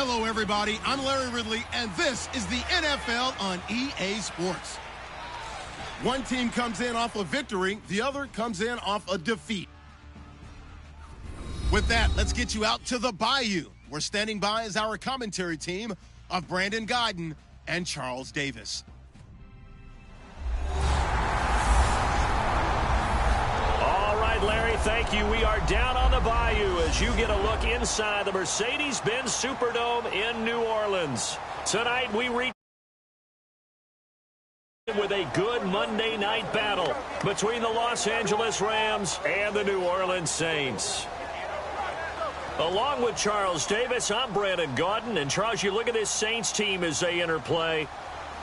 Hello, everybody. I'm Larry Ridley, and this is the NFL on EA Sports. One team comes in off a victory, the other comes in off a defeat. With that, let's get you out to the Bayou. We're standing by as our commentary team of Brandon Godden and Charles Davis. Larry, thank you. We are down on the Bayou as you get a look inside the Mercedes-Benz Superdome in New Orleans. Tonight we reach with a good Monday night battle between the Los Angeles Rams and the New Orleans Saints. Along with Charles Davis, I'm Brandon Godden. And Charles, you look at this Saints team as they enter play.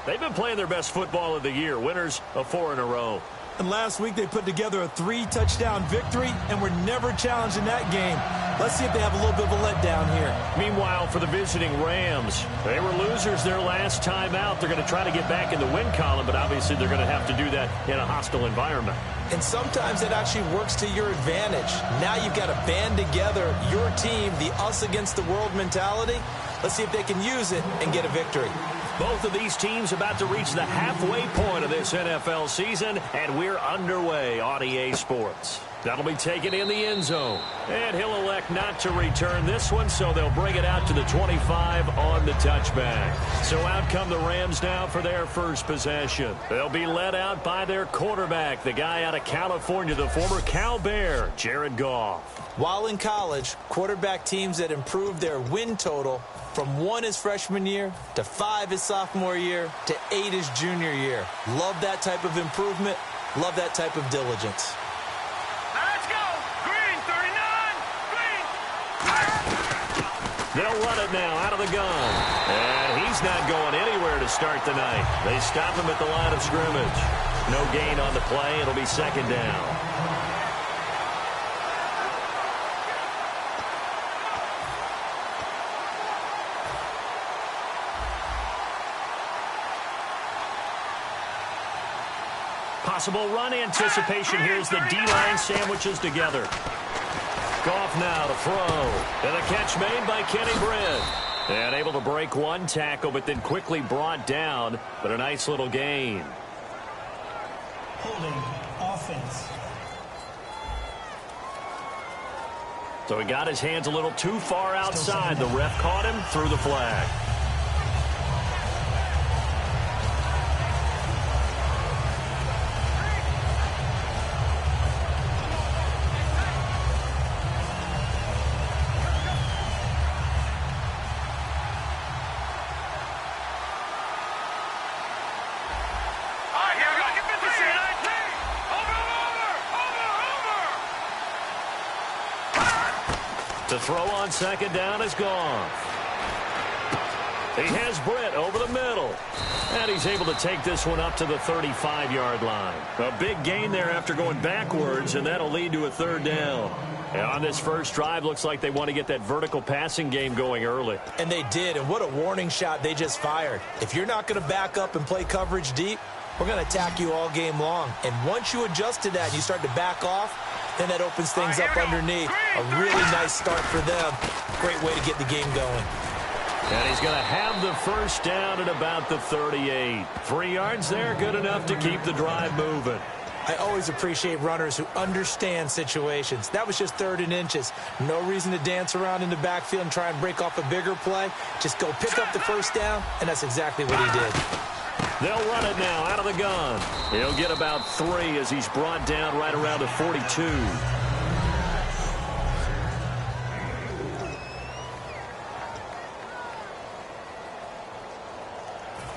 They've been playing their best football of the year, winners of 4 in a row. And last week they put together a 3-touchdown victory and were never challenged in that game. Let's see if they have a little bit of a letdown here. Meanwhile, for the visiting Rams, they were losers their last time out. They're going to try to get back in the win column, but obviously they're going to have to do that in a hostile environment. And sometimes it actually works to your advantage. Now you've got to band together your team, the us against the world mentality. Let's see if they can use it and get a victory. Both of these teams about to reach the halfway point of this NFL season, and we're underway on EA Sports. That'll be taken in the end zone. And he'll elect not to return this one, so they'll bring it out to the 25 on the touchback. So out come the Rams now for their first possession. They'll be led out by their quarterback, the guy out of California, the former Cal Bear, Jared Goff. While in college, quarterback teams that improved their win total from 1 his freshman year to 5 his sophomore year to 8 his junior year. Love that type of improvement. Love that type of diligence. Let's go. Green, 39. Green. They'll run it now out of the gun. And he's not going anywhere to start the night. They stop him at the line of scrimmage. No gain on the play. It'll be second down. Possible run anticipation. Here's the D-line sandwiches together. Goff now to throw. And a catch made by Kenny Britt. And able to break one tackle, but then quickly brought down. But a nice little gain. Holding offense. So he got his hands a little too far outside. The ref caught him, threw the flag. The throw on second down is gone. He has Britt over the middle. And he's able to take this one up to the 35-yard line. A big gain there after going backwards, and that'll lead to a third down. And on this first drive, looks like they want to get that vertical passing game going early. And they did, and what a warning shot they just fired. If you're not going to back up and play coverage deep, we're going to attack you all game long. And once you adjust to that and you start to back off, then that opens things up underneath. A really nice start for them. Great way to get the game going. And he's going to have the first down at about the 38. 3 yards there, good enough to keep the drive moving. I always appreciate runners who understand situations. That was just 3rd and inches. No reason to dance around in the backfield and try and break off a bigger play. Just go pick up the first down, and that's exactly what he did. They'll run it now out of the gun. He'll get about 3 as he's brought down right around the 42.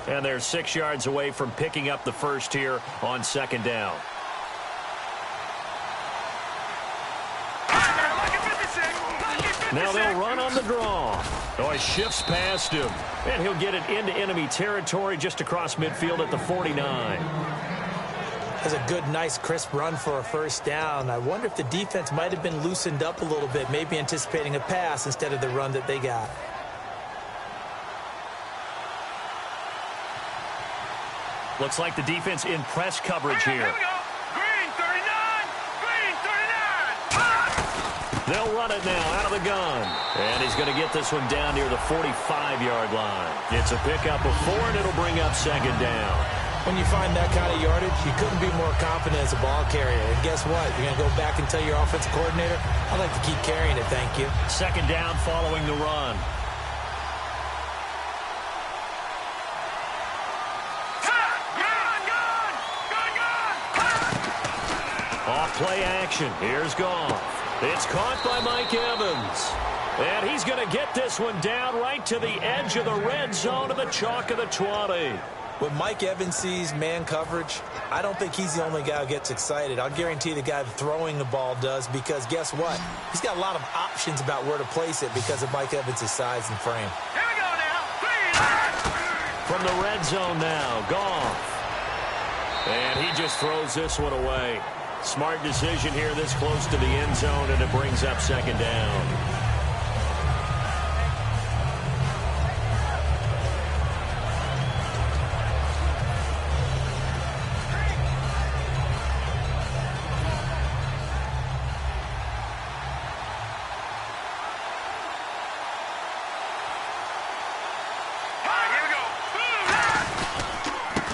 And they're 6 yards away from picking up the first here on second down. Now they'll run on the draw. Oh, he shifts past him. And he'll get it into enemy territory just across midfield at the 49. That's a good, nice, crisp run for a first down. I wonder if the defense might have been loosened up a little bit, maybe anticipating a pass instead of the run that they got. Looks like the defense in press coverage here. Here we go. Green, 39. Green, 39. They'll run it now out of the gun. And he's going to get this one down near the 45-yard line. It's a pickup of 4, and it'll bring up second down. When you find that kind of yardage, you couldn't be more confident as a ball carrier. And guess what? You're going to go back and tell your offensive coordinator, I'd like to keep carrying it, thank you. Second down following the run. Off play action. Here's Goff. It's caught by Mike Evans. And he's going to get this one down right to the edge of the red zone of the chalk of the 20. When Mike Evans sees man coverage, I don't think he's the only guy who gets excited. I'll guarantee the guy throwing the ball does, because guess what? He's got a lot of options about where to place it because of Mike Evans' size and frame. Here we go now. From the red zone now, Goff. And he just throws this one away. Smart decision here this close to the end zone, and it brings up second down.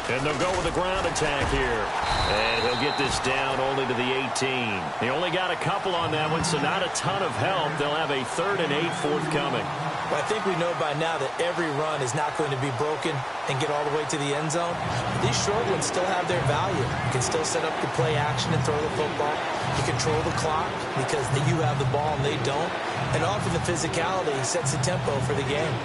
And they'll go with a ground attack here. And he'll get this down only to the 18. He only got a couple on that one, so not a ton of help. They'll have a 3rd and 8 forthcoming. Well, I think we know by now that every run is not going to be broken and get all the way to the end zone. These short ones still have their value. You can still set up the play action and throw the football. You control the clock because you have the ball and they don't. And often the physicality sets the tempo for the game.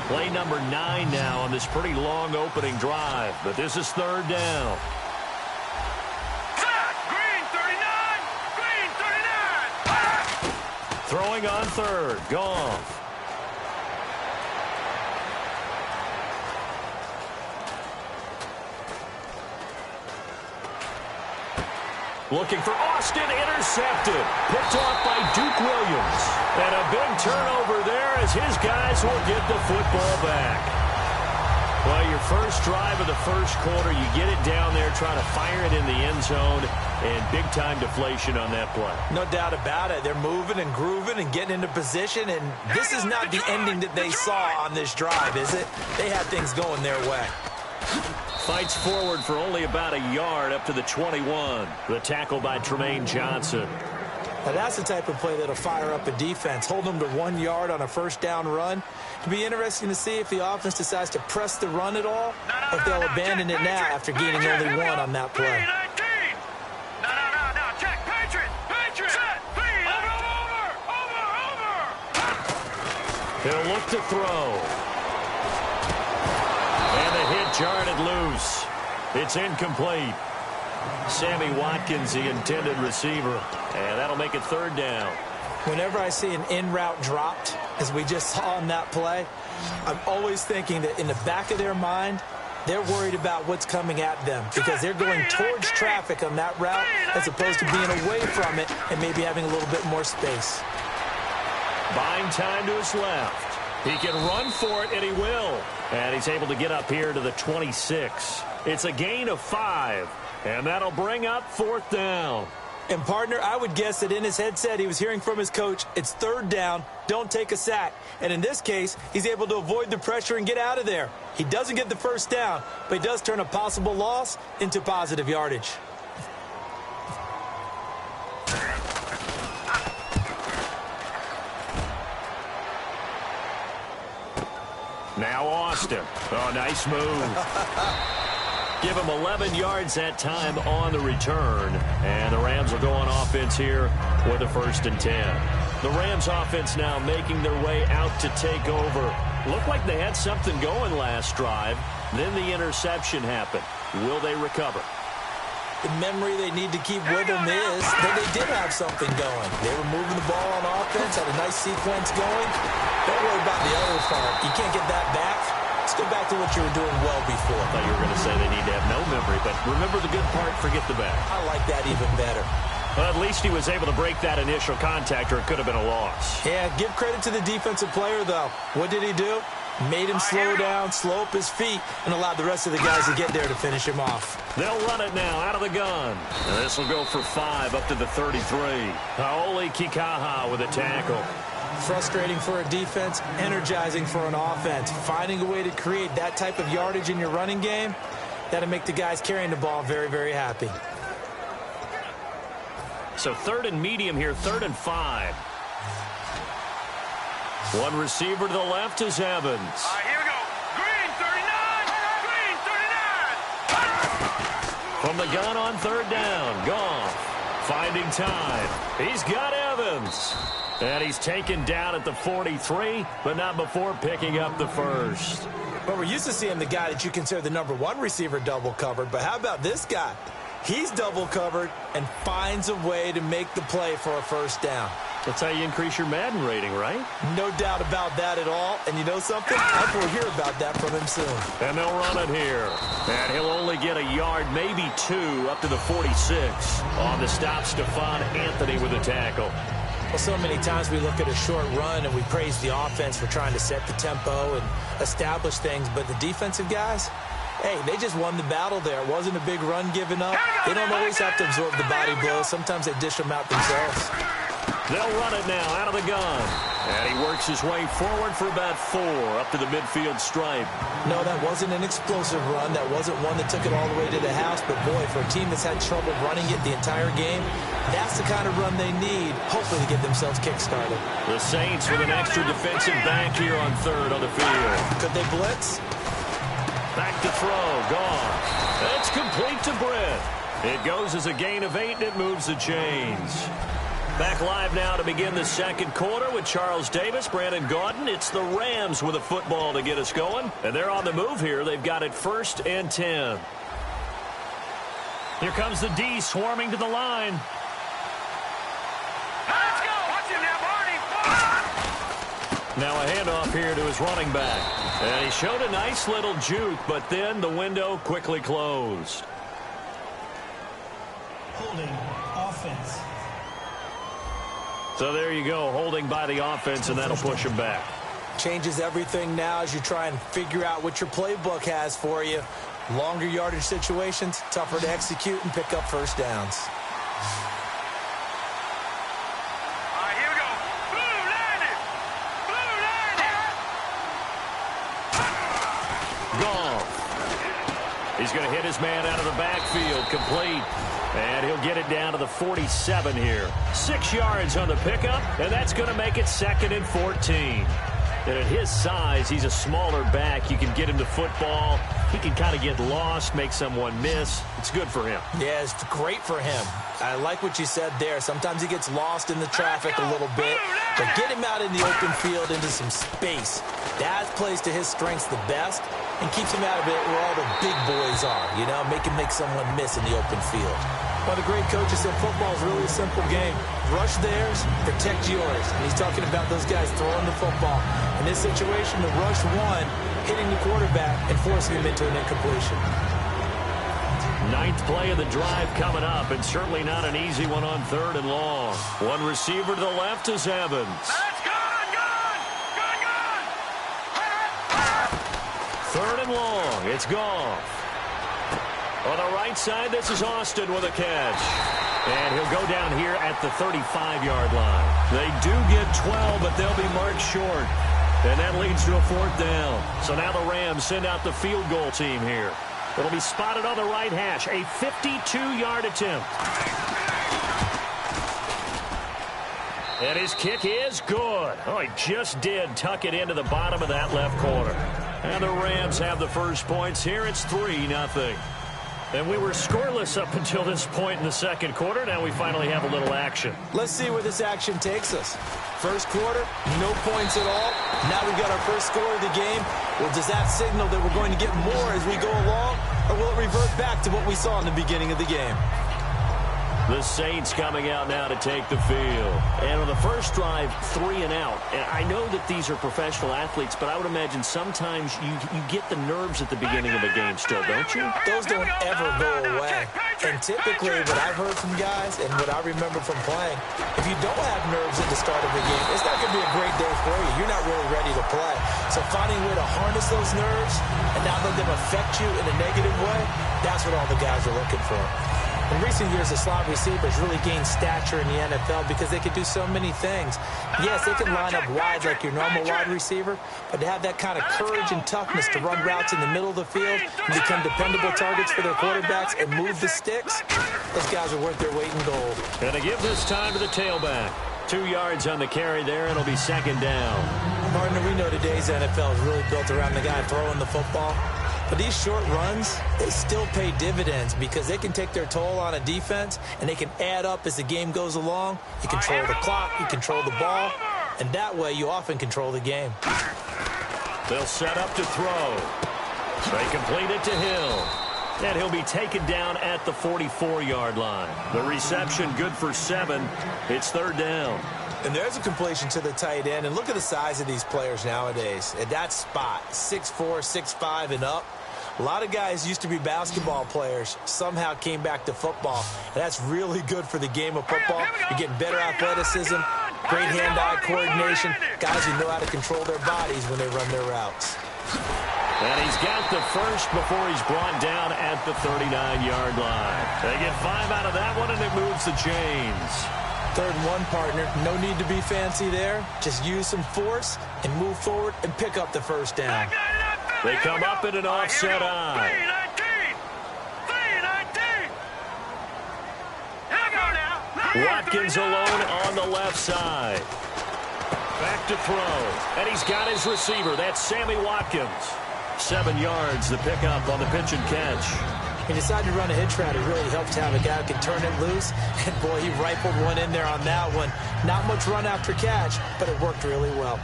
Play number 9 now on this pretty long opening drive, but this is 3rd down. Green 39! Green 39! Throwing on 3rd, Goff. Looking for Austin, intercepted. Picked off by Duke Williams. And a big turnover there as his guys will get the football back. Well, your first drive of the first quarter, you get it down there, try to fire it in the end zone, and big-time deflation on that play. No doubt about it. They're moving and grooving and getting into position, and this is not the ending that they saw on this drive, is it? They had things going their way. Fights forward for only about a yard up to the 21. The tackle by Tremaine Johnson. Now that's the type of play that'll fire up a defense. Hold them to 1 yard on a first down run. It'll be interesting to see if the offense decides to press the run at all, or if they'll abandon it now after gaining only 1 on that play. Check, Patriot! Set! Over! He'll look to throw. And the hit jarred it loose. It's incomplete. Sammy Watkins, the intended receiver. And that'll make it 3rd down. Whenever I see an in-route dropped, as we just saw on that play, I'm always thinking that in the back of their mind, they're worried about what's coming at them because they're going towards traffic on that route as opposed to being away from it and maybe having a little bit more space. Buying time to his left. He can run for it, and he will. And he's able to get up here to the 26. It's a gain of 5, and that'll bring up 4th down. And, partner, I would guess that in his headset he was hearing from his coach, it's 3rd down, don't take a sack. And in this case, he's able to avoid the pressure and get out of there. He doesn't get the first down, but he does turn a possible loss into positive yardage. Now Austin. Oh, nice move. Give him 11 yards that time on the return. And the Rams will go on offense here with a 1st and 10. The Rams offense now making their way out to take over. Looked like they had something going last drive. Then the interception happened. Will they recover? The memory they need to keep with them is that they did have something going. They were moving the ball on offense, had a nice sequence going. Don't worry about the other part. You can't get that back. Let's go back to what you were doing well before. I thought you were going to say they need to have no memory, but remember the good part, forget the bad. I like that even better. Well, at least he was able to break that initial contact, or it could have been a loss. Yeah, give credit to the defensive player, though. What did he do? Made him slow down, slow up his feet, and allowed the rest of the guys to get there to finish him off. They'll run it now out of the gun. And this will go for 5 up to the 33. Paoli Kikaha with a tackle. Frustrating for a defense, energizing for an offense. Finding a way to create that type of yardage in your running game, that'll make the guys carrying the ball very, very happy. So 3rd and medium here, 3rd and 5. One receiver to the left is Evans. Here we go. Green 39. Green 39. From the gun on 3rd down. Goff finding time. He's got Evans. And he's taken down at the 43, but not before picking up the first. But we're used to seeing the guy that you consider the #1 receiver double covered. But how about this guy? He's double covered and finds a way to make the play for a first down. That's how you increase your Madden rating, right? No doubt about that at all. And you know something? I hope we'll hear about that from him soon. And they'll run it here. And he'll only get a yard, maybe 2, up to the 46. On the stop, Stephon Anthony with a tackle. Well, so many times we look at a short run and we praise the offense for trying to set the tempo and establish things. But the defensive guys, hey, they just won the battle there. It wasn't a big run given up. They don't always have to absorb the body blows. Sometimes they dish them out themselves. They'll run it now out of the gun. And he works his way forward for about 4 up to the midfield stripe. No, that wasn't an explosive run. That wasn't one that took it all the way to the house. But, boy, for a team that's had trouble running it the entire game, that's the kind of run they need, hopefully, to get themselves kick-started. The Saints with an extra defensive back here on 3rd on the field. Could they blitz? Back to throw. Gone. It's complete to Britt. It goes as a gain of 8, and it moves the chains. Back live now to begin the second quarter with Charles Davis, Brandon Gaudin. It's the Rams with a football to get us going. And they're on the move here. They've got it 1st and 10. Here comes the D swarming to the line. Let's go. Watch him now, Barney. Now a handoff here to his running back. And he showed a nice little juke, but then the window quickly closed. Holding offense. So there you go, holding by the offense, and that'll push him back. Changes everything now as you try and figure out what your playbook has for you. Longer yardage situations, tougher to execute and pick up first downs. Here we go. Blue landed. Blue landed. Goff. He's going to hit his man out of the backfield, complete. And he'll get it down to the 47 here. 6 yards on the pickup, and that's going to make it 2nd and 14. And at his size, he's a smaller back. You can get him to football. He can kind of get lost, make someone miss. It's good for him. Yeah, it's great for him. I like what you said there. Sometimes he gets lost in the traffic a little bit. But get him out in the open field into some space. That plays to his strengths the best and keeps him out of it where all the big boys are. You know, make him make someone miss in the open field. One of the great coaches said football is really a simple game. Rush theirs, protect yours. And he's talking about those guys throwing the football. In this situation, the rush one, hitting the quarterback and forcing him into an incompletion. 9th play of the drive coming up, and certainly not an easy one on 3rd and long. One receiver to the left is Evans. Let's go. Gone. 3rd and long. It's Goff. On the right side, this is Austin with a catch. And he'll go down here at the 35-yard line. They do get 12, but they'll be marked short. And that leads to a 4th down. So now the Rams send out the field goal team here. It'll be spotted on the right hash. A 52-yard attempt. And his kick is good. Oh, he just did tuck it into the bottom of that left corner. And the Rams have the first points here. It's 3-0. And we were scoreless up until this point in the second quarter. Now we finally have a little action. Let's see where this action takes us. First quarter, no points at all. Now we've got our first score of the game. Well, does that signal that we're going to get more as we go along? Or will it revert back to what we saw in the beginning of the game? The Saints coming out now to take the field. And on the first drive, 3 and out. And I know that these are professional athletes, but I would imagine sometimes you get the nerves at the beginning of a game still, don't you? Those don't ever go away. And typically what I've heard from guys and what I remember from playing, if you don't have nerves at the start of a game, it's not going to be a great day for you. You're not really ready to play. So finding a way to harness those nerves and not let them affect you in a negative way, that's what all the guys are looking for. In recent years, the slot receivers really gained stature in the NFL because they could do so many things. Yes, they can line up wide like your normal wide receiver, but to have that kind of courage and toughness to run routes in the middle of the field and become dependable targets for their quarterbacks and move the sticks, those guys are worth their weight in gold. And to give this time to the tailback. 2 yards on the carry there, and it'll be second down. Partner, we know today's NFL is really built around the guy throwing the football. But these short runs, they still pay dividends because they can take their toll on a defense, and they can add up as the game goes along. You control the clock, you control the ball, and that way you often control the game. They'll set up to throw. They complete it to Hill. And he'll be taken down at the 44-yard line. The reception good for 7. It's third down. And there's a completion to the tight end. And look at the size of these players nowadays. At that spot, 6'4", 6'5", and up. A lot of guys used to be basketball players, somehow came back to football. And that's really good for the game of football. You're getting better athleticism, great hand-eye coordination, guys who know how to control their bodies when they run their routes. And he's got the first before he's brought down at the 39-yard line. They get 5 out of that one, and it moves the chains. 3rd and 1, partner. No need to be fancy there. Just use some force and move forward and pick up the first down. They come up in an offset eye. 3-19. Watkins alone on the left side. Back to throw. And he's got his receiver. That's Sammy Watkins. 7 yards, the pickup on the pitch and catch. He decided to run a hitch route. It really helped to have a guy who can turn it loose. And, boy, he rifled one in there on that one. Not much run after catch, but it worked really well.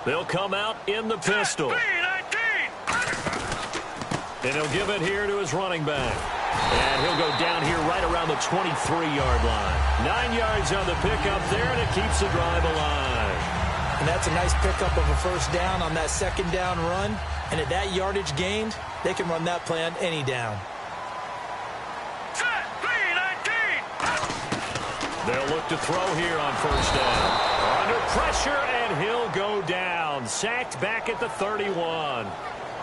They'll come out in the pistol. 3-19. And he'll give it here to his running back. And he'll go down here right around the 23-yard line. 9 yards on the pickup there, and it keeps the drive alive. And that's a nice pickup of a first down on that second down run. And at that yardage gained, they can run that play on any down. 3-19. They'll look to throw here on first down. Under pressure, and he'll go down. Sacked back at the 31.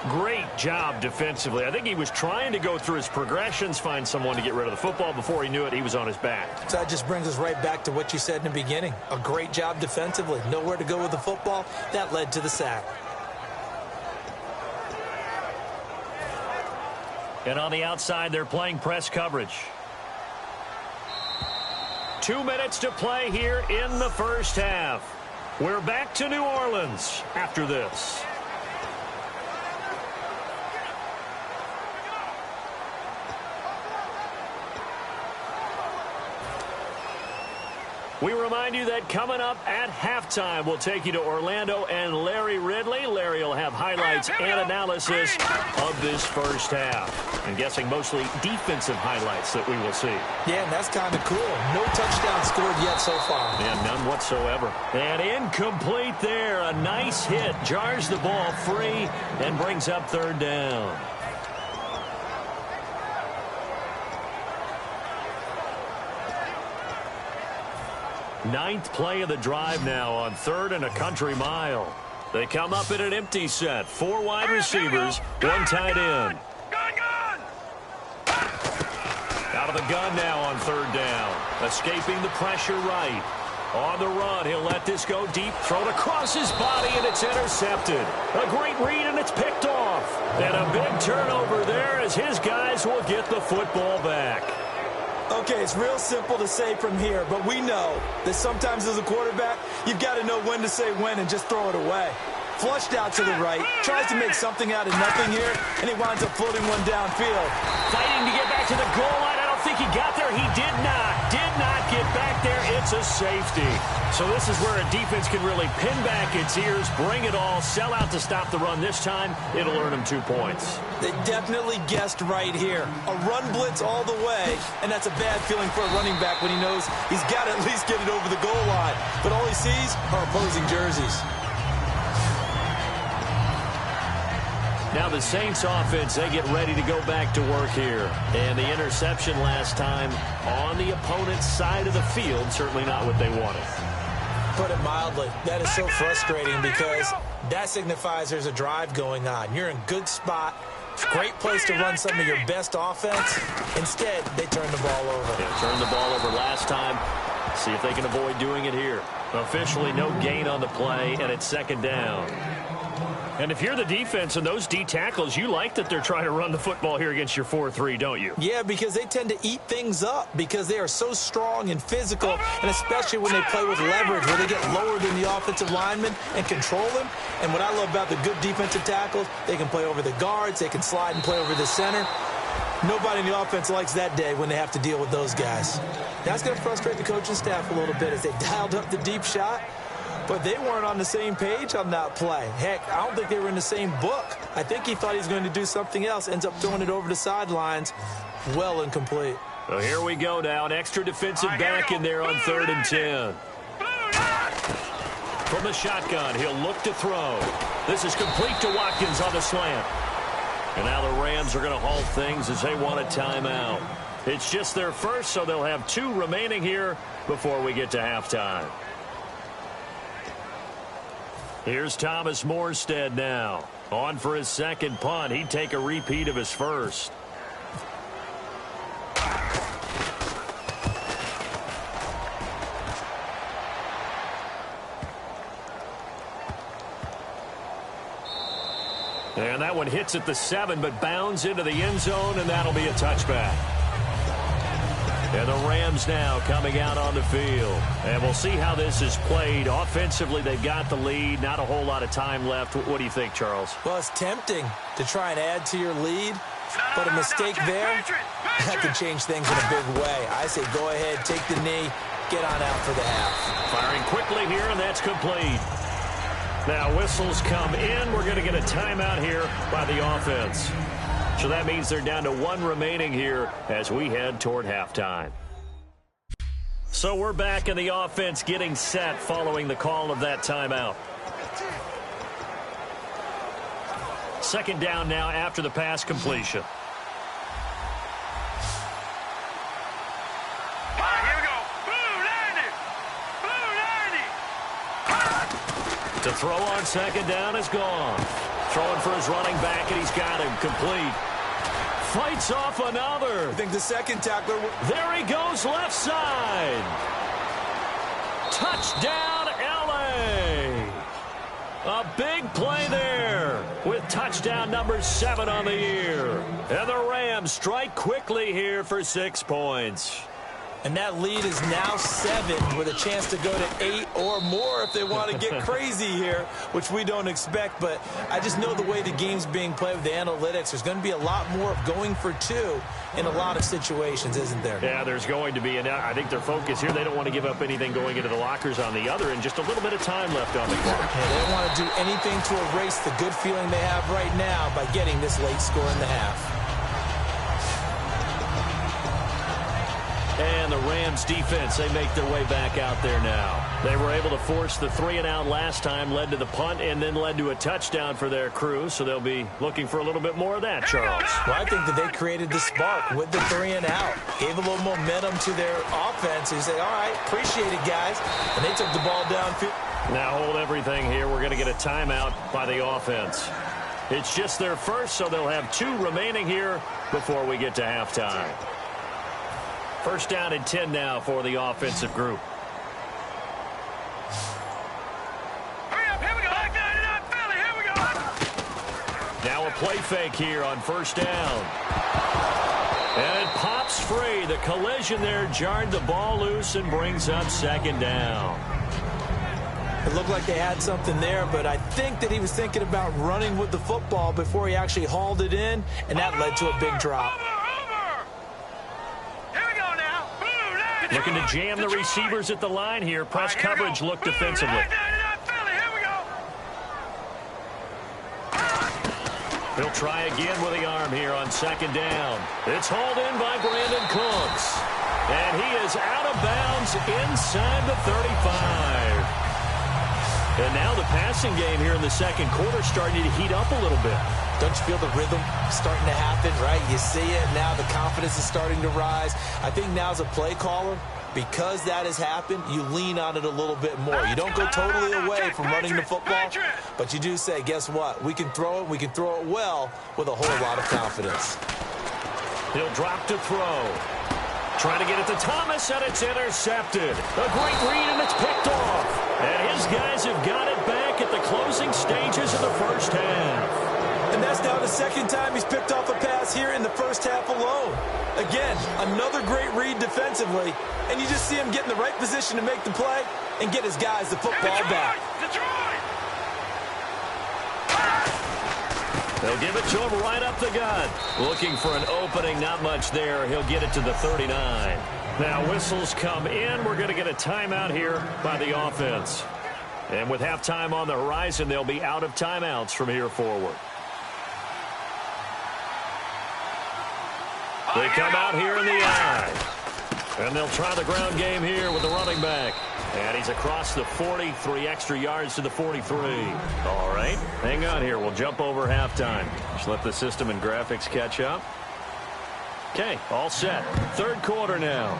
Great job defensively. I think he was trying to go through his progressions, find someone to get rid of the football. Before he knew it, he was on his back. So that just brings us right back to what you said in the beginning. A great job defensively. Nowhere to go with the football. That led to the sack. And on the outside, they're playing press coverage. 2 minutes to play here in the first half. We're back to New Orleans after this. We remind you that coming up at halftime, we'll take you to Orlando and Larry Ridley. Larry will have highlights and analysis of this first half. I'm guessing mostly defensive highlights that we will see. Yeah, and that's kind of cool. No touchdown scored yet so far. Yeah, none whatsoever. And incomplete there. A nice hit. Jars the ball free and brings up third down. Ninth play of the drive now on 3rd and a country mile. They come up in an empty set. 4 wide receivers, 1 tight end. Out of the gun now on 3rd down. Escaping the pressure right. On the run, he'll let this go deep. Thrown across his body, and it's intercepted. A great read, and it's picked off. And a big turnover there as his guys will get the football back. Okay, it's real simple to say from here, but we know that sometimes as a quarterback, you've got to know when to say when and just throw it away. Flushed out to the right, tries to make something out of nothing here, and he winds up floating one downfield. Fighting to get back to the goal line. I don't think he got there. He did not get back there. That's a safety. So this is where a defense can really pin back its ears, bring it all, sell out to stop the run this time. It'll earn them 2 points. They definitely guessed right here. A run blitz all the way, and that's a bad feeling for a running back when he knows he's got to at least get it over the goal line. But all he sees are opposing jerseys. Now the Saints offense, they get ready to go back to work here. And the interception last time on the opponent's side of the field, certainly not what they wanted. Put it mildly, that is so frustrating because that signifies there's a drive going on. You're in good spot. Great place to run some of your best offense. Instead, they turn the ball over. Yeah, turned the ball over last time. See if they can avoid doing it here. Officially no gain on the play, and it's second down. And if you're the defense and those D tackles, you like that they're trying to run the football here against your 4-3, don't you? Yeah, because they tend to eat things up because they are so strong and physical, and especially when they play with leverage where they get lower than the offensive linemen and control them. And what I love about the good defensive tackles, they can play over the guards, they can slide and play over the center. Nobody in the offense likes that day when they have to deal with those guys. That's going to frustrate the coaching staff a little bit as they dialed up the deep shot. But they weren't on the same page on that play. Heck, I don't think they were in the same book. I think he thought he was going to do something else. Ends up throwing it over the sidelines. Well incomplete. So here we go now. An extra defensive back in there on 3rd and 10. From the shotgun, he'll look to throw. This is complete to Watkins on the slant. And now the Rams are going to halt things as they want a timeout. It's just their first, so they'll have 2 remaining here before we get to halftime. Here's Thomas Morstead now. On for his second punt. He'd take a repeat of his first. And that one hits at the 7, but bounds into the end zone, and that'll be a touchback. And the Rams now coming out on the field. And we'll see how this is played. Offensively, they've got the lead. Not a whole lot of time left. What do you think, Charles? Well, it's tempting to try and add to your lead. But a mistake there, that could change things in a big way. I say go ahead, take the knee, get on out for the half. Firing quickly here, and that's complete. Now whistles come in. We're going to get a timeout here by the offense. So that means they're down to 1 remaining here as we head toward halftime. So we're back in the offense getting set following the call of that timeout. Second down now after the pass completion. Here we go. Blue 90. To throw on second down is gone. Throwing for his running back, and he's got him complete. Fights off another. I think the second tackler... There he goes, left side. Touchdown, L.A. A big play there with touchdown number 7 on the year. And the Rams strike quickly here for 6 points. And that lead is now 7 with a chance to go to 8 or more if they want to get crazy here, which we don't expect. But I just know the way the game's being played with the analytics, there's going to be a lot more of going for 2 in a lot of situations, isn't there? Yeah, there's going to be. And I think their focus here, they don't want to give up anything going into the lockers on the other, and just a little bit of time left on the clock. Yeah, they don't want to do anything to erase the good feeling they have right now by getting this late score in the half. And the Rams defense, they make their way back out there now. They were able to force the 3-and-out last time, led to the punt, and then led to a touchdown for their crew. So they'll be looking for a little bit more of that, Charles. Well, I think that they created the spark with the 3-and-out. Gave a little momentum to their offense. They said, all right, appreciate it, guys. And they took the ball downfield. Now hold everything here. We're going to get a timeout by the offense. It's just their first, so they'll have 2 remaining here before we get to halftime. First down and 10 now for the offensive group. Hurry up, here we go. Back 99 Philly, here we go. Now a play fake here on first down. And it pops free. The collision there jarred the ball loose and brings up second down. It looked like they had something there, but I think that he was thinking about running with the football before he actually hauled it in, and that led to a big drop. Looking to jam the receivers at the line here. Press coverage look defensively. He'll try again with the arm here on second down. It's hauled in by Brandon Cooks. And he is out of bounds inside the 35. And now the passing game here in the second quarter starting to heat up a little bit. Don't you feel the rhythm starting to happen, right? You see it now. The confidence is starting to rise. I think now as a play caller, because that has happened, you lean on it a little bit more. You don't go totally away from running the football, but you do say, guess what? We can throw it. We can throw it well with a whole lot of confidence. He'll drop to throw. Trying to get it to Thomas, and it's intercepted. A great read, and it's picked off. And his guys have got it back at the closing stages of the first half. And that's now the second time he's picked off a pass here in the first half alone. Again, another great read defensively, and you just see him get in the right position to make the play and get his guys the football back. They'll give it to him right up the gut. Looking for an opening, not much there. He'll get it to the 39. Now whistles come in. We're going to get a timeout here by the offense. And with halftime on the horizon, they'll be out of timeouts from here forward. They come out here in the eye. And they'll try the ground game here with the running back. And he's across the 40, 3 extra yards to the 43. All right, hang on here. We'll jump over halftime. Just let the system and graphics catch up. Okay, all set. Third quarter now.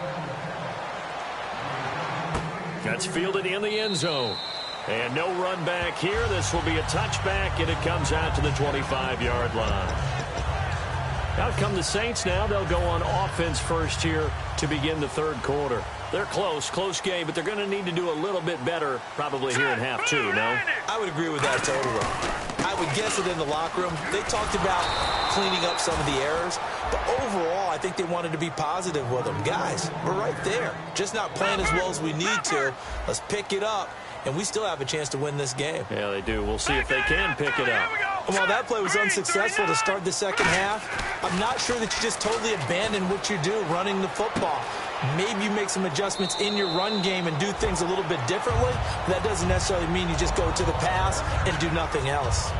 That's fielded in the end zone. And no run back here. This will be a touchback, and it comes out to the 25-yard line. Out come the Saints now. They'll go on offense first here to begin the third quarter. They're close game, but they're going to need to do a little bit better probably here in half two, no? I would agree with that totally. I would guess that in the locker room, they talked about cleaning up some of the errors, but overall, I think they wanted to be positive with them. Guys, we're right there. Just not playing as well as we need to. Let's pick it up, and we still have a chance to win this game. Yeah, they do. We'll see if they can pick it up. And while that play was unsuccessful to start the second half, I'm not sure that you just totally abandon what you do running the football. Maybe you make some adjustments in your run game and do things a little bit differently. That doesn't necessarily mean you just go to the pass and do nothing else.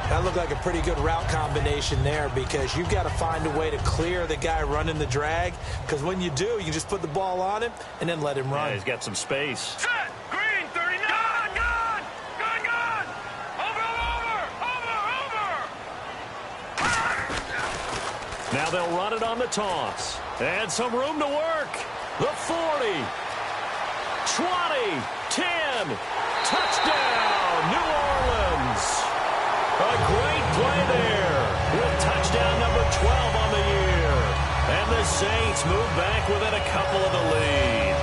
That looked like a pretty good route combination there because you've got to find a way to clear the guy running the drag, because when you do, you can just put the ball on him and then let him run. Yeah, he's got some space. Set! Green, 39! Gone! Over! Now they'll run it on the toss. And some room to work. The 40. 20. 10. Touchdown, New Orleans. A great play there with touchdown number 12 on the year. And the Saints move back within a couple of the lead.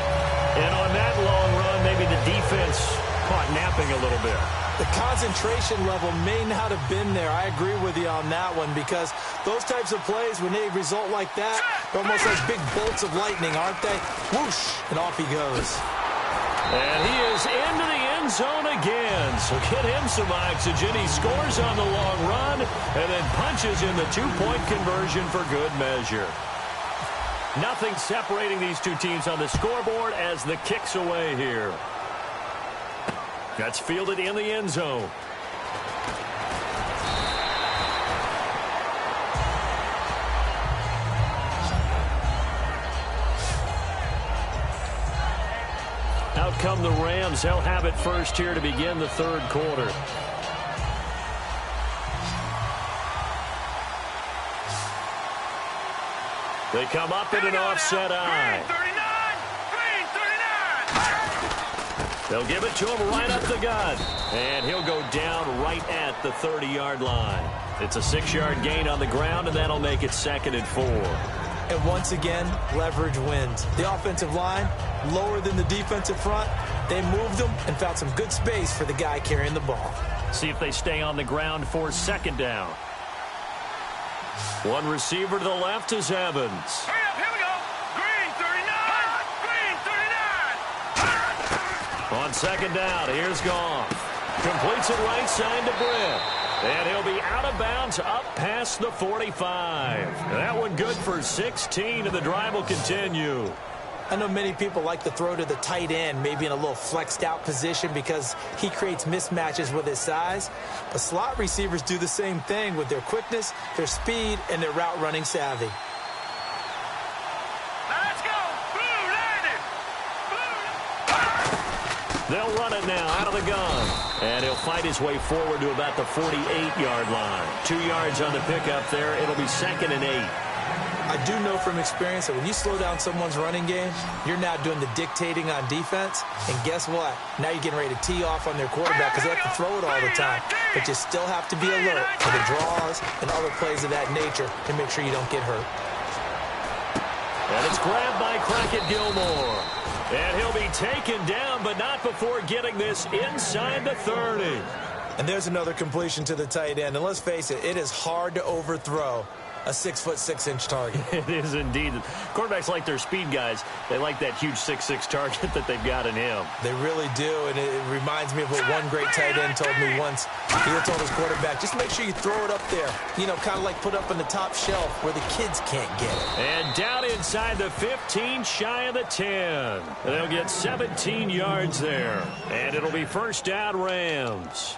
And on that long run, maybe the defense caught napping a little bit. The concentration level may not have been there. I agree with you on that one, because those types of plays, when they result like that, they're almost like big bolts of lightning, aren't they? Whoosh, and off he goes. And he is into the end zone again. So get him some oxygen. He scores on the long run and then punches in the two-point conversion for good measure. Nothing separating these two teams on the scoreboard as the kick's away here. That's fielded in the end zone. Out come the Rams. They'll have it first here to begin the third quarter. They come up in an offset eye. They'll give it to him right up the gut. And he'll go down right at the 30-yard line. It's a 6-yard gain on the ground, and that'll make it 2nd and 4. And once again, leverage wins. The offensive line, lower than the defensive front. They moved them and found some good space for the guy carrying the ball. See if they stay on the ground for 2nd down. One receiver to the left is Evans. Hurry up, here we go. Green, 39. Green, 39. On 2nd down, here's Goff. Completes it right side to Britt. And he'll be out of bounds up past the 45. That one good for 16, and the drive will continue. I know many people like to throw to the tight end, maybe in a little flexed out position because he creates mismatches with his size. But slot receivers do the same thing with their quickness, their speed, and their route running savvy. Let's go. Blue landed. They'll run it now out of the gun. And he'll fight his way forward to about the 48-yard line. 2 yards on the pickup there. It'll be 2nd and 8. I do know from experience that when you slow down someone's running game, you're now doing the dictating on defense. And guess what? Now you're getting ready to tee off on their quarterback because they have to throw it all the time. But you still have to be alert for the draws and other plays of that nature to make sure you don't get hurt. And it's grabbed by Crockett Gilmore. And he'll be taken down, but not before getting this inside the 30. And there's another completion to the tight end. And let's face it, it is hard to overthrow a 6'6" target. It is indeed. Quarterbacks like their speed guys. They like that huge 6'6" target that they've got in him. They really do, and it reminds me of what one great tight end told me once. He told his quarterback, just make sure you throw it up there. You know, kind of like put up on the top shelf where the kids can't get it. And down inside the 15, shy of the 10. They'll get 17 yards there. And it'll be first down Rams.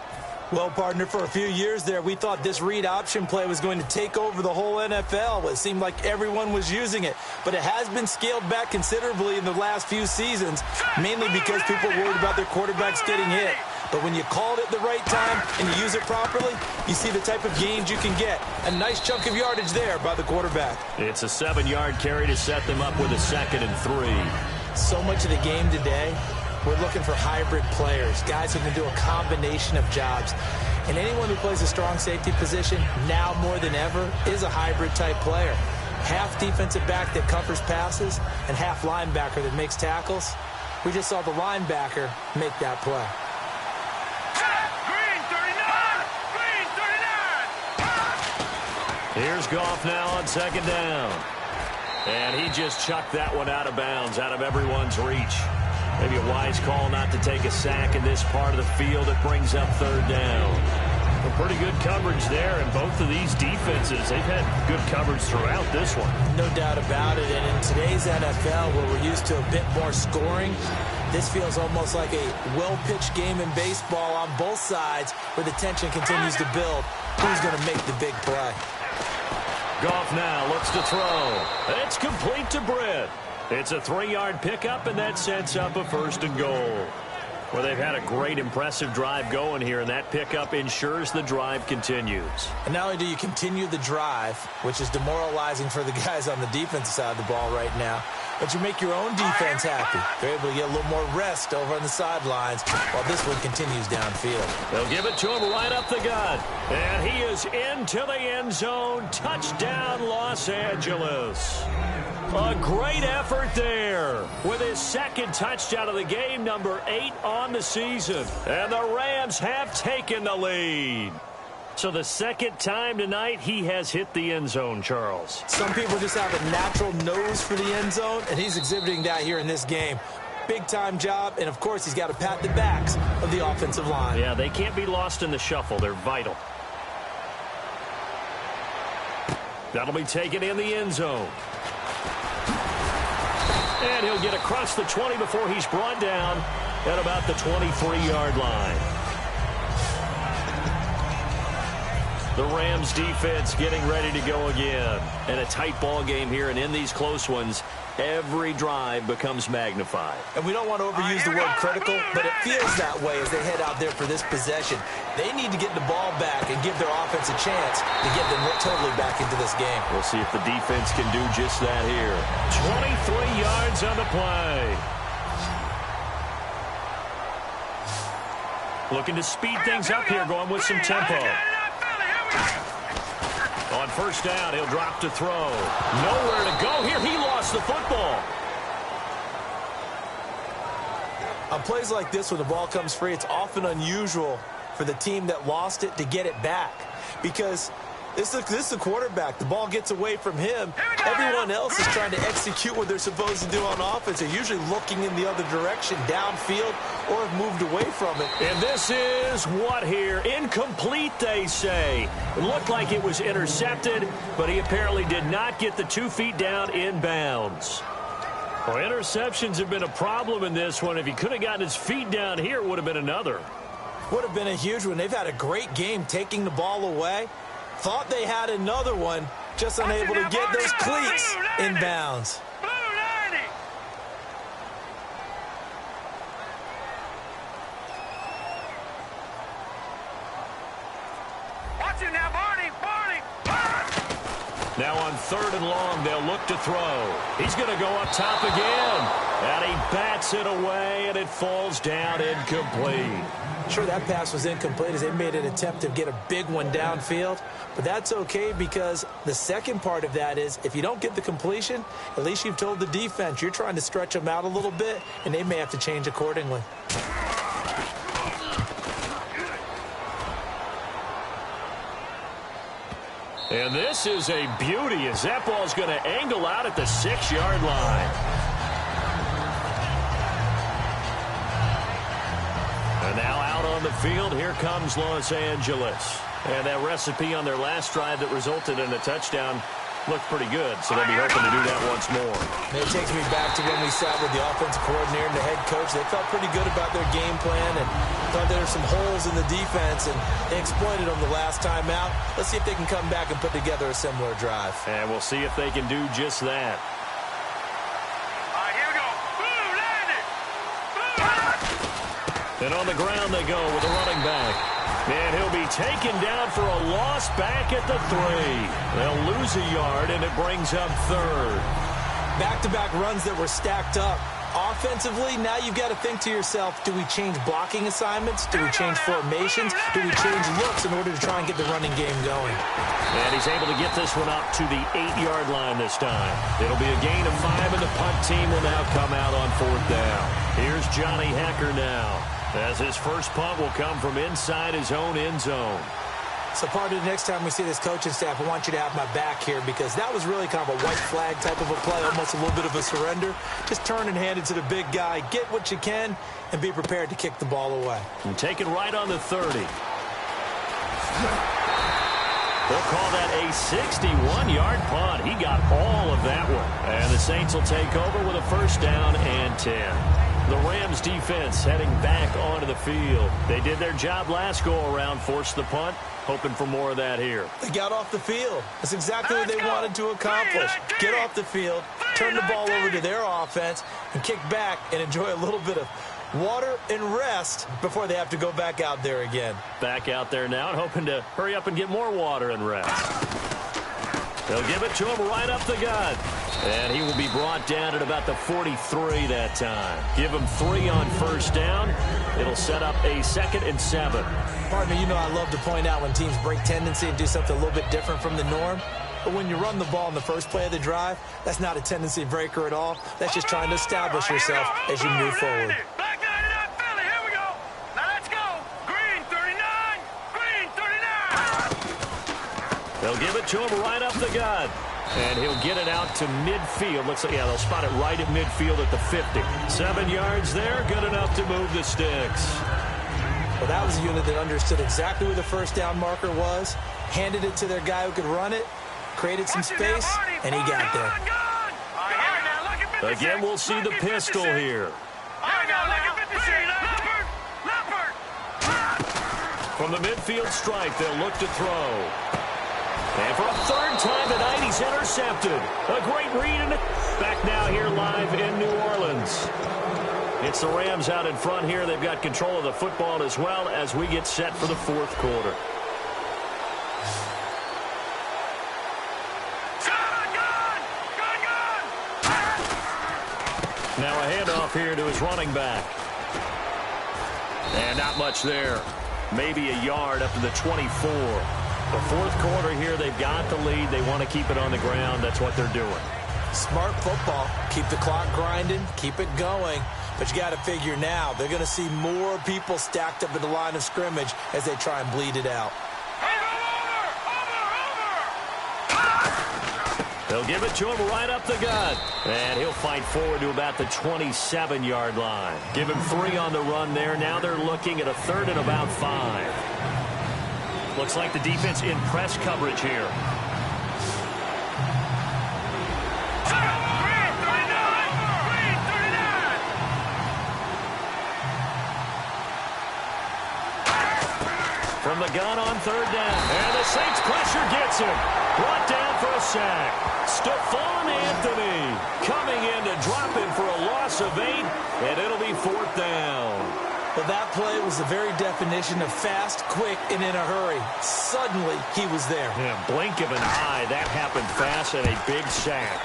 Well, partner, for a few years there, we thought this read option play was going to take over the whole NFL. It seemed like everyone was using it. But it has been scaled back considerably in the last few seasons, mainly because people are worried about their quarterbacks getting hit. But when you call it at the right time and you use it properly, you see the type of gains you can get. A nice chunk of yardage there by the quarterback. It's a 7-yard carry to set them up with a 2nd and 3. So much of the game today, we're looking for hybrid players, guys who can do a combination of jobs. And anyone who plays a strong safety position, now more than ever, is a hybrid-type player. Half defensive back that covers passes and half linebacker that makes tackles. We just saw the linebacker make that play. Green 39. Green 39. Here's Goff now on 2nd down. And he just chucked that one out of bounds, out of everyone's reach. Maybe a wise call not to take a sack in this part of the field. It brings up 3rd down. Well, pretty good coverage there, and both of these defenses, they've had good coverage throughout this one. No doubt about it, and in today's NFL, where we're used to a bit more scoring, this feels almost like a well-pitched game in baseball on both sides, where the tension continues to build. Who's going to make the big play? Goff now looks to throw. It's complete to Britt. It's a 3-yard pickup, and that sets up a 1st and goal. Well, they've had a great, impressive drive going here, and that pickup ensures the drive continues. And not only do you continue the drive, which is demoralizing for the guys on the defensive side of the ball right now, but you make your own defense happy. They're able to get a little more rest over on the sidelines while this one continues downfield. They'll give it to him right up the gut. And he is into the end zone. Touchdown, Los Angeles. A great effort there with his 2nd touchdown of the game, number 8 on the season. And the Rams have taken the lead. So the 2nd time tonight he has hit the end zone, Charles. Some people just have a natural nose for the end zone, and he's exhibiting that here in this game. Big-time job, and of course he's got to pat the backs of the offensive line. Yeah, they can't be lost in the shuffle. They're vital. That'll be taken in the end zone. And he'll get across the 20 before he's brought down at about the 23-yard line. The Rams defense getting ready to go again. And a tight ball game here, and in these close ones, every drive becomes magnified. And we don't want to overuse the word critical, but it feels that way as they head out there for this possession. They need to get the ball back and give their offense a chance to get them totally back into this game. We'll see if the defense can do just that here. 23 yards on the play. Looking to speed things up here, going with some tempo. On 1st down, he'll drop to throw. Nowhere to go here. He lost the football. On plays like this, when the ball comes free, it's often unusual for the team that lost it to get it back. Because this is the quarterback. The ball gets away from him. Everyone else is trying to execute what they're supposed to do on offense. They're usually looking in the other direction, downfield, or have moved away from it. And this is what here? Incomplete, they say. It looked like it was intercepted, but he apparently did not get the 2 feet down in bounds. Well, interceptions have been a problem in this one. If he could have gotten his feet down here, it would have been another. Would have been a huge one. They've had a great game taking the ball away. Thought they had another one, just unable to get those cleats in bounds. Now on 3rd and long, they'll look to throw. He's going to go up top again. And he bats it away, and it falls down incomplete. Sure, that pass was incomplete as they made an attempt to get a big one downfield. But that's okay because the second part of that is if you don't get the completion, at least you've told the defense you're trying to stretch them out a little bit, and they may have to change accordingly. And this is a beauty as that ball's going to angle out at the 6-yard line. And now out on the field, here comes Los Angeles. And that recipe on their last drive that resulted in a touchdown looked pretty good, so they'll be hoping to do that once more. It takes me back to when we sat with the offensive coordinator and the head coach. They felt pretty good about their game plan and thought there were some holes in the defense, and they exploited them the last time out. Let's see if they can come back and put together a similar drive. And we'll see if they can do just that. All right, here we go. Boom, landed. Boom. And on the ground they go with a running back. And he'll be taken down for a loss back at the 3. They'll lose a yard, and it brings up 3rd. Back-to-back runs that were stacked up. Offensively, now you've got to think to yourself, do we change blocking assignments? Do we change formations? Do we change looks in order to try and get the running game going? And he's able to get this one up to the 8-yard line this time. It'll be a gain of 5, and the punt team will now come out on 4th down. Here's Johnny Hecker now, as his first punt will come from inside his own end zone. So part of the next time we see this coaching staff, I want you to have my back here because that was really kind of a white flag type of a play, almost a little bit of a surrender. Just turn and hand it to the big guy, get what you can, and be prepared to kick the ball away. And take it right on the 30. They'll call that a 61-yard punt. He got all of that one. And the Saints will take over with a 1st down and 10. The Rams defense heading back onto the field. They did their job last go-around, forced the punt, hoping for more of that here. They got off the field. That's exactly what they wanted to accomplish. Get off the field, turn the ball over to their offense, and kick back and enjoy a little bit of water and rest before they have to go back out there again. Back out there now and hoping to hurry up and get more water and rest. They'll give it to him right up the gut. And he will be brought down at about the 43 that time. Give him 3 on 1st down. It'll set up a 2nd and 7. Partner, you know I love to point out when teams break tendency and do something a little bit different from the norm. But when you run the ball in the first play of the drive, that's not a tendency breaker at all. That's just trying to establish yourself as you move forward. Back 99, Philly, here we go. Now let's go. Green 39, green 39. They'll give it to him right up the gut. And he'll get it out to midfield. Looks like, yeah, they'll spot it right at midfield at the 50. 7 yards there, good enough to move the sticks. Well, that was a unit that understood exactly where the 1st down marker was, handed it to their guy who could run it, created some space, and he got there. Again, we'll see the pistol here. From the midfield stripe, they'll look to throw. And for a 3rd time tonight, he's intercepted. A great read, and back now here live in New Orleans. It's the Rams out in front here. They've got control of the football as well as we get set for the 4th quarter. Now a handoff here to his running back. And not much there. Maybe a yard up to the 24. The 4th quarter here, they've got the lead. They want to keep it on the ground. That's what they're doing. Smart football. Keep the clock grinding. Keep it going. But you got to figure now, they're going to see more people stacked up at the line of scrimmage as they try and bleed it out. They'll give it to him right up the gut. And he'll fight forward to about the 27-yard line. Give him 3 on the run there. Now they're looking at a 3rd and about 5. Looks like the defense in press coverage here. from the gun on third down. And the Saints pressure gets him. Brought down for a sack. Stephon Anthony coming in to drop him for a loss of 8, and it'll be fourth down. Well, that play was the very definition of fast, quick, and in a hurry. Suddenly, he was there. Yeah, blink of an eye. That happened fast and a big sack.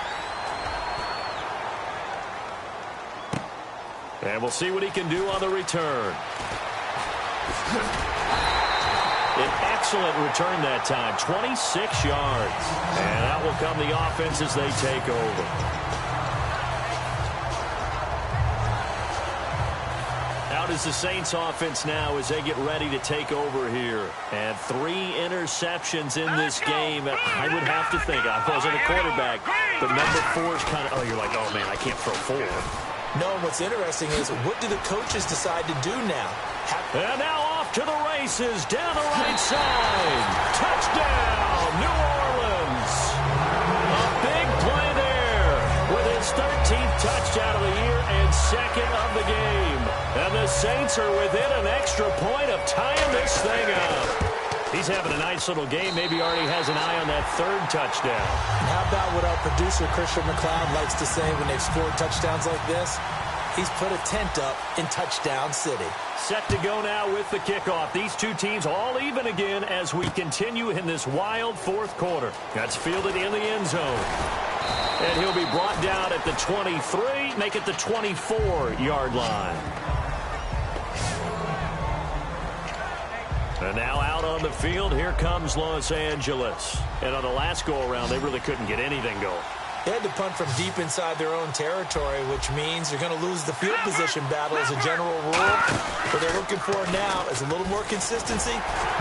And we'll see what he can do on the return. An excellent return that time, 26 yards. And that will come the offense as they take over. Out is the Saints offense now as they get ready to take over here. And 3 interceptions in this game. I would have to think, I wasn't a quarterback, but number 4 is kind of, you're like, oh man, I can't throw 4. No, and what's interesting is, what do the coaches decide to do now? And now off to the races, down the right side. Touchdown, New Orleans. A big play there with his 13th touchdown of the year and 2nd of the game. And the Saints are within an extra point of tying this thing up. He's having a nice little game. Maybe already has an eye on that 3rd touchdown. And how about what our producer, Christian McLeod, likes to say when they've scored touchdowns like this? He's put a tent up in Touchdown City. Set to go now with the kickoff. These two teams all even again as we continue in this wild 4th quarter. That's fielded in the end zone. And he'll be brought down at the 23, make it the 24-yard line. And now out on the field, here comes Los Angeles. And on the last go-around, they really couldn't get anything going. They had to punt from deep inside their own territory, which means you're going to lose the field position battle as a general rule. What they're looking for now is a little more consistency,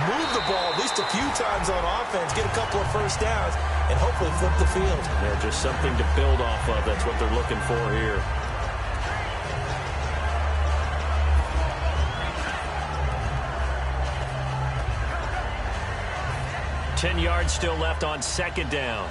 move the ball at least a few times on offense, get a couple of first downs, and hopefully flip the field. Yeah, just something to build off of. That's what they're looking for here. Ten yards still left on 2nd down.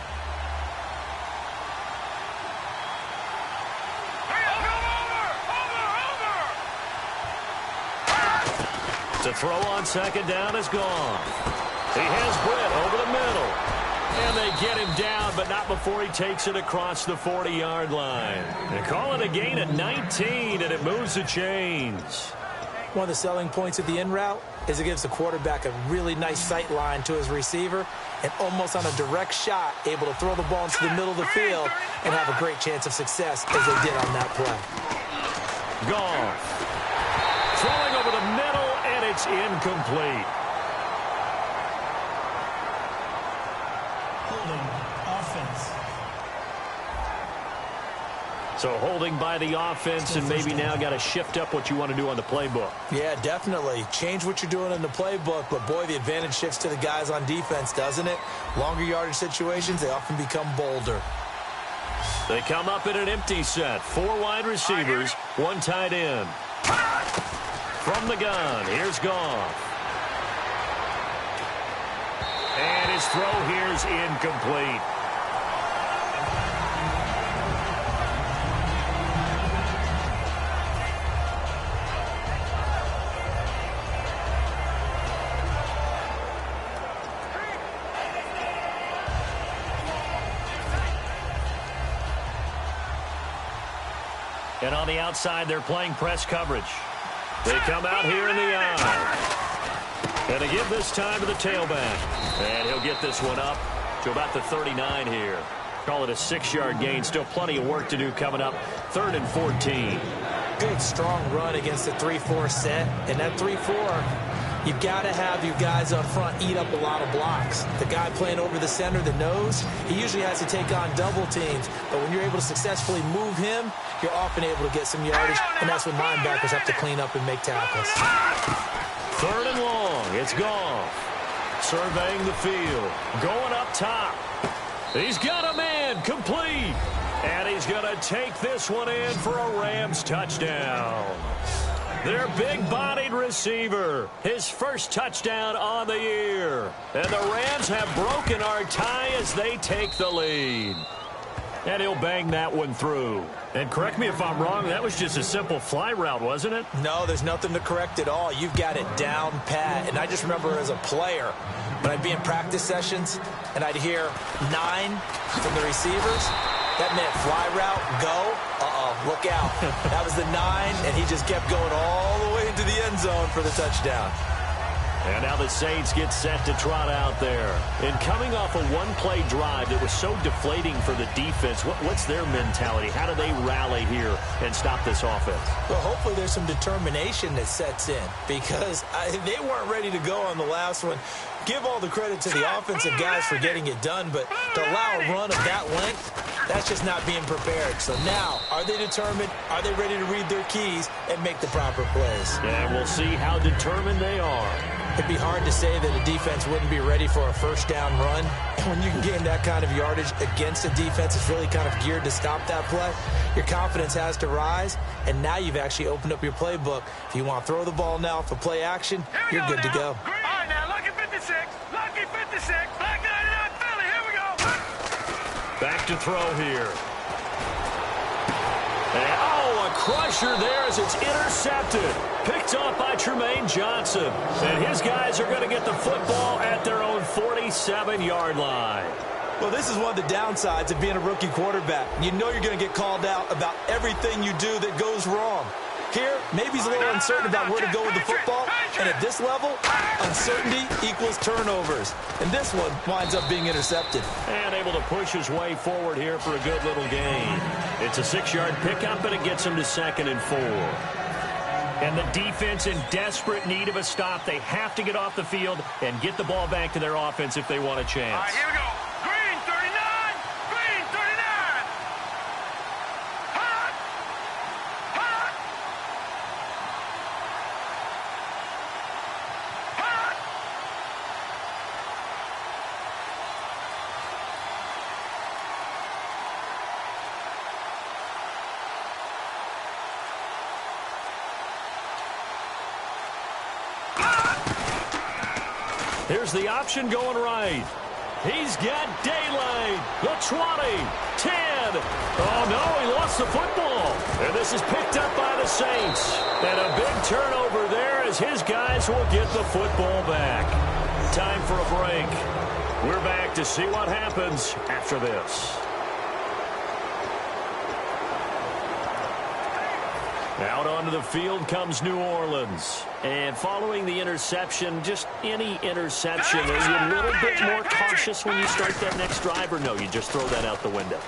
To throw on 2nd down is gone. He has Britt over the middle. And they get him down, but not before he takes it across the 40-yard line. They call it a gain at 19, and it moves the chains. One of the selling points of the in route is it gives the quarterback a really nice sight line to his receiver and almost on a direct shot able to throw the ball into the middle of the field and have a great chance of success as they did on that play. Gone. Throwing over the middle, and it's incomplete. Holding offense. So holding by the offense, and maybe now got to shift up what you want to do on the playbook. Yeah, definitely. Change what you're doing in the playbook, but boy, the advantage shifts to the guys on defense, doesn't it? Longer yardage situations, they often become bolder. They come up in an empty set. 4 wide receivers, 1 tight end. From the gun, here's Goff. And his throw here's incomplete. And on the outside, they're playing press coverage. They come out here in the eye. And they give this time to the tailback. And he'll get this one up to about the 39 here. Call it a 6-yard gain. Still plenty of work to do coming up. 3rd and 14. Good, strong run against the 3-4 set. And that 3-4, you've got to have your guys up front eat up a lot of blocks. The guy playing over the center, the nose, he usually has to take on double teams. But when you're able to successfully move him, you're often able to get some yardage, and that's when linebackers have to clean up and make tackles. 3rd and long. It's Goff. Surveying the field. Going up top. He's got a man complete. And he's going to take this one in for a Rams touchdown. Their big-bodied receiver. His first touchdown on the year. And the Rams have broken our tie as they take the lead. And he'll bang that one through. And correct me if I'm wrong, that was just a simple fly route, wasn't it? No, there's nothing to correct at all. You've got it down pat. And I just remember as a player, when I'd be in practice sessions and I'd hear 9 from the receivers, that meant fly route, go, look out. That was the 9, and he just kept going all the way into the end zone for the touchdown. And now the Saints get set to trot out there. And coming off a one-play drive that was so deflating for the defense, what's their mentality? How do they rally here and stop this offense? Well, hopefully there's some determination that sets in because they weren't ready to go on the last one. Give all the credit to the offensive guys for getting it done, but to allow a run of that length, that's just not being prepared. So now, are they determined? Are they ready to read their keys and make the proper plays? And we'll see how determined they are. It'd be hard to say that a defense wouldn't be ready for a first down run. And when you can gain that kind of yardage against a defense that's really kind of geared to stop that play, your confidence has to rise. And now you've actually opened up your playbook. If you want to throw the ball now for play action, you're good to go. All right, now, lucky 56. Lucky 56. Black 99 Philly. Here we go. Back to throw here. And, oh, a crusher there as it's intercepted. Picked off by Tremaine Johnson. And his guys are going to get the football at their own 47-yard line. Well, this is one of the downsides of being a rookie quarterback. You know you're going to get called out about everything you do that goes wrong. Here, maybe he's a little uncertain about where to go with the football. And at this level, uncertainty equals turnovers. And this one winds up being intercepted. And able to push his way forward here for a good little gain. It's a 6-yard pickup, and it gets him to 2nd and 4. And the defense in desperate need of a stop. They have to get off the field and get the ball back to their offense if they want a chance. All right, here we go. Green 39. Green 39. Hot. Hot. Hot. Here's the option going right. He's got daylight. The 20, 10. Oh, no, he lost the football. And this is picked up by the Saints. And a big turnover there as his guys will get the football back. Time for a break. We're back to see what happens after this. Out onto the field comes New Orleans. And following the interception, just any interception, are you a little bit more cautious when you start that next drive, or no, you just throw that out the window?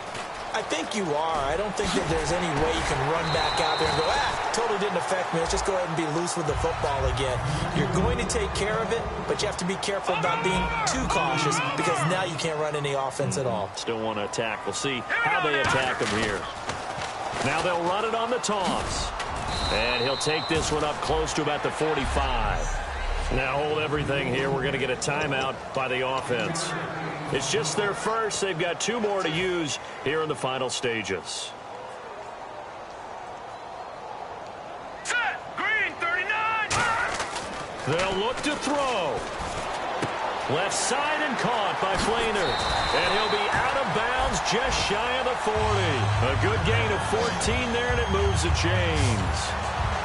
I think you are. I don't think that there's any way you can run back out there and go, totally didn't affect me. Let's just go ahead and be loose with the football again. You're going to take care of it, but you have to be careful about being too cautious because now you can't run any offense at all. Still want to attack. We'll see how they attack him here. Now they'll run it on the toss. And he'll take this one up close to about the 45. Now hold everything here. We're going to get a timeout by the offense. It's just their first. They've got 2 more to use here in the final stages. Set. Green 39. They'll look to throw. Left side and caught by Flainer. And he'll be out of bounds just shy of the 40. A good gain of 14 there, and it moves the chains.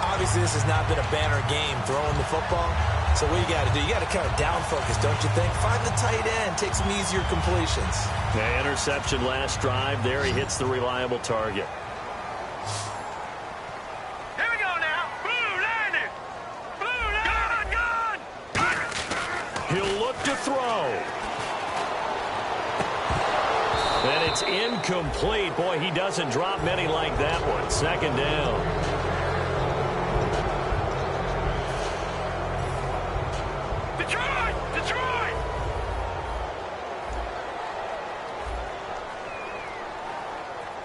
Obviously, this has not been a banner game throwing the football. So what you got to do, you got to kind of down focus, don't you think? Find the tight end, take some easier completions. Yeah, interception last drive. There he hits the reliable target. Here we go now. Blue landing. Blue landing. Gun. He'll look to throw. And it's incomplete. Boy, he doesn't drop many like that one. 2nd down. Detroit.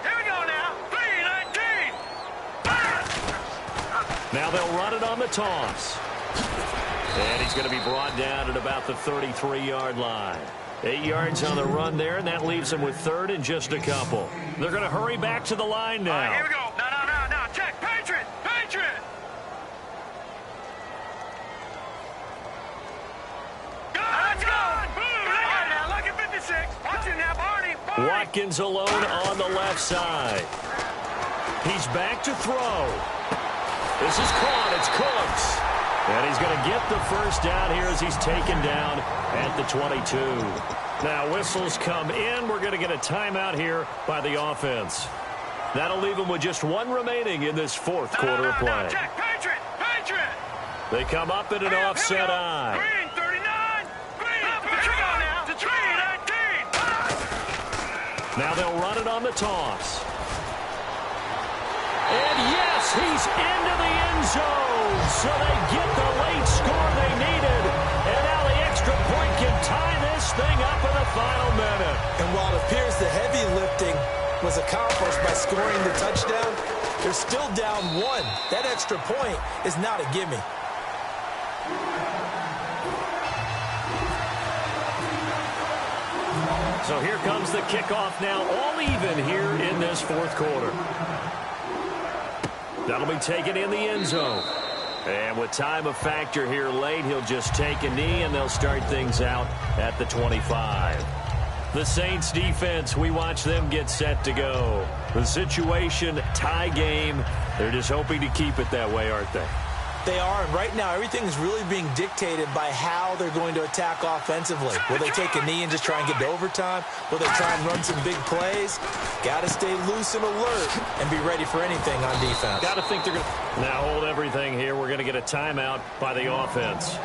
Here we go now. 3-19. Now they'll run it on the toss. And he's going to be brought down at about the 33-yard line. 8 yards on the run there, and that leaves him with 3rd and just a couple. They're going to hurry back to the line now. All right, here we go. No. Check. Patriot. Let's go. All right, now, look at 56. Watch it now, Barney. Watkins alone on the left side. He's back to throw. This is caught. It's Cooks. And he's going to get the first down here as he's taken down at the 22. Now whistles come in. We're going to get a timeout here by the offense. That'll leave them with just one remaining in this fourth quarter of play. Check. Patriot. They come up in an offset eye. Green, 39. Green, now. Green, 19. Now they'll run it on the toss. And yes, he's into the end zone. So they get the late score they needed. And now the extra point can tie this thing up in the final minute. And while it appears the heavy lifting was accomplished by scoring the touchdown, they're still down one. That extra point is not a gimme. So here comes the kickoff now, all even here in this fourth quarter. That'll be taken in the end zone. And with time a factor here late, he'll just take a knee, and they'll start things out at the 25. The Saints defense, we watch them get set to go. The situation, tie game. They're just hoping to keep it that way, aren't they? They are, and right now everything is really being dictated by how they're going to attack offensively. Will they take a knee and just try and get to overtime? Will they try and run some big plays? Got to stay loose and alert and be ready for anything on defense. Got to think they're going to... Now hold everything here. We're going to get a timeout by the offense.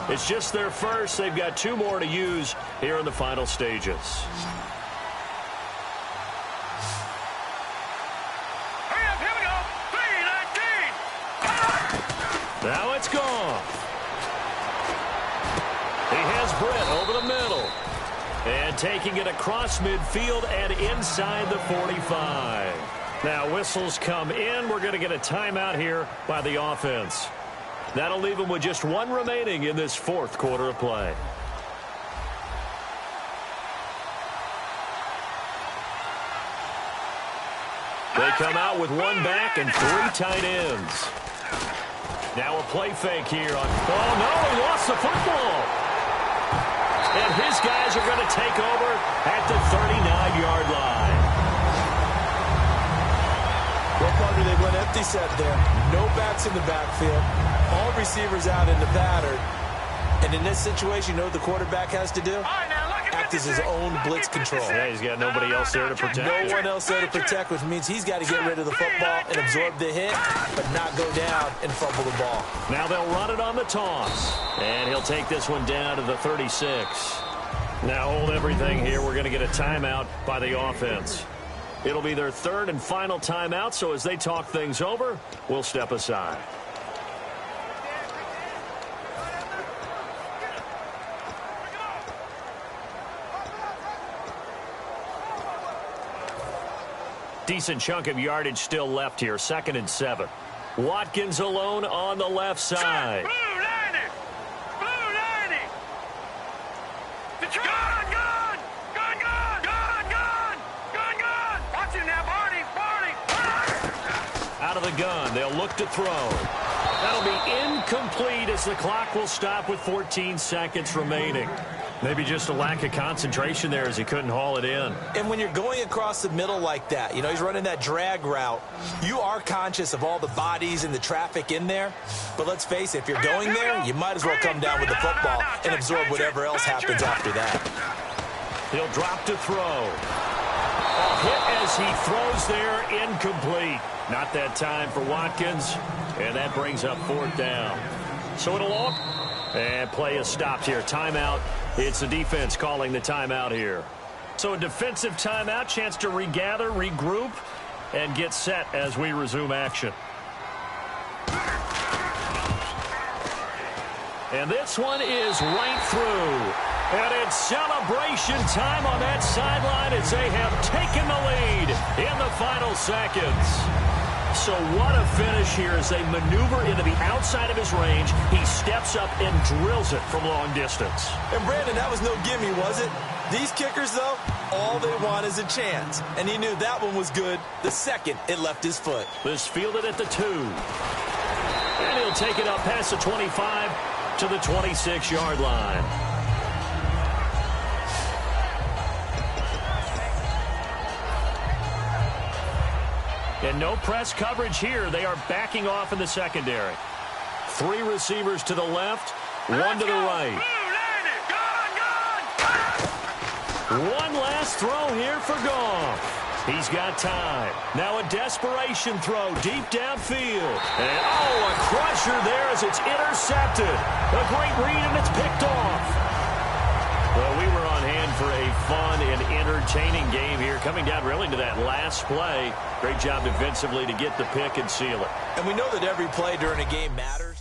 It's just their first. They've got two more to use here in the final stages. Now it's gone. He has Britt over the middle. And taking it across midfield and inside the 45. Now whistles come in. We're going to get a timeout here by the offense. That'll leave them with just one remaining in this fourth quarter of play. They come out with one back and three tight ends. Now a play fake here on... Oh, no, he lost the football. And his guys are going to take over at the 39-yard line. Well, partner, they went empty set there. No backs in the backfield. All receivers out in the pattern. And in this situation, you know what the quarterback has to do? Act as his own blitz control. Yeah, he's got nobody else there to protect. No one else there to protect, which means he's got to get rid of the football and absorb the hit, but not go down and fumble the ball. Now they'll run it on the toss. And he'll take this one down to the 36. Now hold everything here. We're going to get a timeout by the offense. It'll be their third and final timeout, so as they talk things over, we'll step aside. Decent chunk of yardage still left here. 2nd and 7. Watkins alone on the left side. Blue 90. Blue 90. Gun. Watch him now, Barney. Out of the gun. They'll look to throw. That'll be incomplete as the clock will stop with 14 seconds remaining. Maybe just a lack of concentration there as he couldn't haul it in. And when you're going across the middle like that, you know, he's running that drag route, you are conscious of all the bodies and the traffic in there. But let's face it, if you're going there, you might as well come down with the football and absorb whatever else happens after that. He'll drop to throw. A hit as he throws there, incomplete. Not that time for Watkins, and that brings up 4th down. So it'll all... And play is stopped here. Timeout. It's the defense calling the timeout here. So a defensive timeout, chance to regather, regroup, and get set as we resume action. And this one is right through. And it's celebration time on that sideline as they have taken the lead in the final seconds. So what a finish here as they maneuver into the outside of his range. He steps up and drills it from long distance. And Brandon, that was no gimme, was it? These kickers, though, all they want is a chance. And he knew that one was good the second it left his foot. This fielded at the 2. And he'll take it up past the 25 to the 26-yard line. And no press coverage here. They are backing off in the secondary. 3 receivers to the left, 1 to the right. One last throw here for Goff. He's got time. Now a desperation throw deep downfield. And, a crusher there as it's intercepted. A great read, and it's picked off. Well, we were on hand for a fun and entertaining game here, coming down really to that last play. Great job defensively to get the pick and seal it. And we know that every play during a game matters.